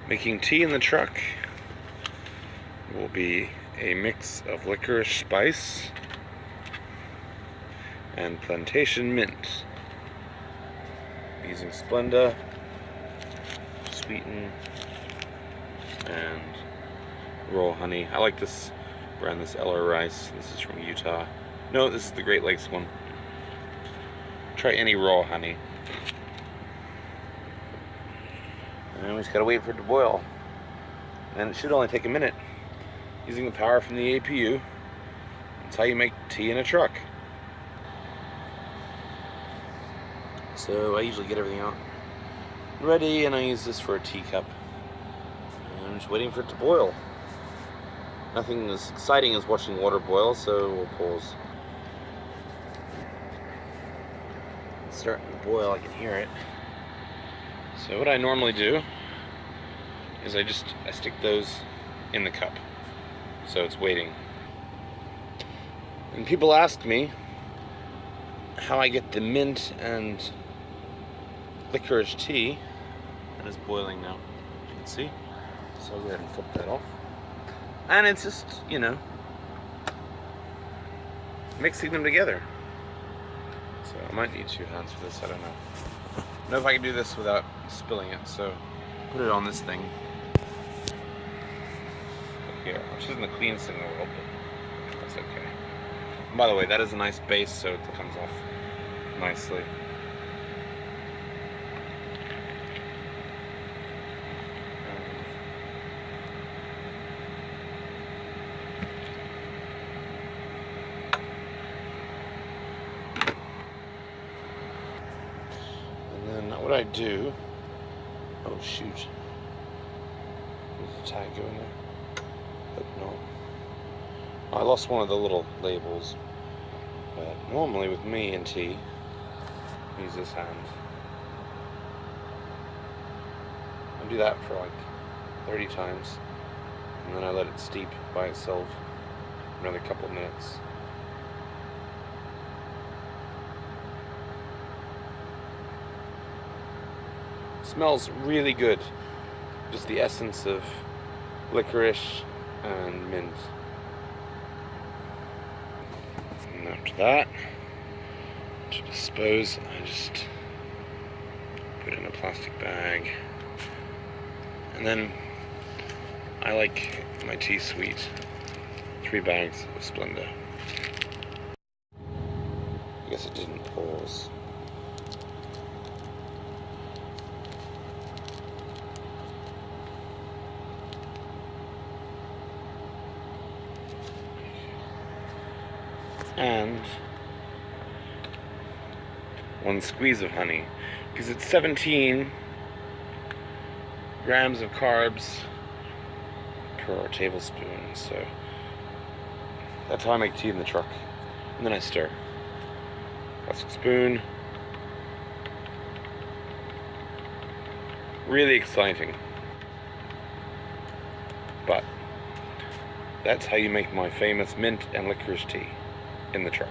Making tea in the truck will be a mix of licorice spice and Plantation Mint. Using Splenda, sweeten, and raw honey. I like this brand, this Licorice. This is from Utah. No, this is the Great Lakes one. Try any raw honey. And we just gotta wait for it to boil. And it should only take a minute. Using the power from the APU. That's how you make tea in a truck. So I usually get everything out ready, and I use this for a teacup. And I'm just waiting for it to boil. Nothing as exciting as watching water boil, so we'll pause. It's starting to boil, I can hear it. So what I normally do is I stick those in the cup, so it's waiting. And people ask me how I get the mint and licorice tea. That is boiling now, you can see. So I'll go ahead and flip that off. And it's just, you know, mixing them together. So I might need 2 hands for this, I don't know. I don't know if I can do this without spilling it, so put it on this thing here, which isn't the cleanest thing in the world, but that's okay. And by the way, that is a nice base, so it comes off nicely. And then what I do, oh shoot, there's a tag going there. Hope not. I lost one of the little labels, but normally with me and tea, I use this hand. I do that for like 30 times, and then I let it steep by itself for another couple of minutes. Smells really good. Just the essence of licorice and mint. And after that, to dispose, I just put it in a plastic bag. And then I like my tea sweet. 3 bags of Splenda. I guess it didn't pause. And 1 squeeze of honey, because it's 17 grams of carbs per tablespoon, so that's how I make tea in the truck. And then I stir. Plastic spoon. Really exciting. But that's how you make my famous mint and licorice tea in the truck.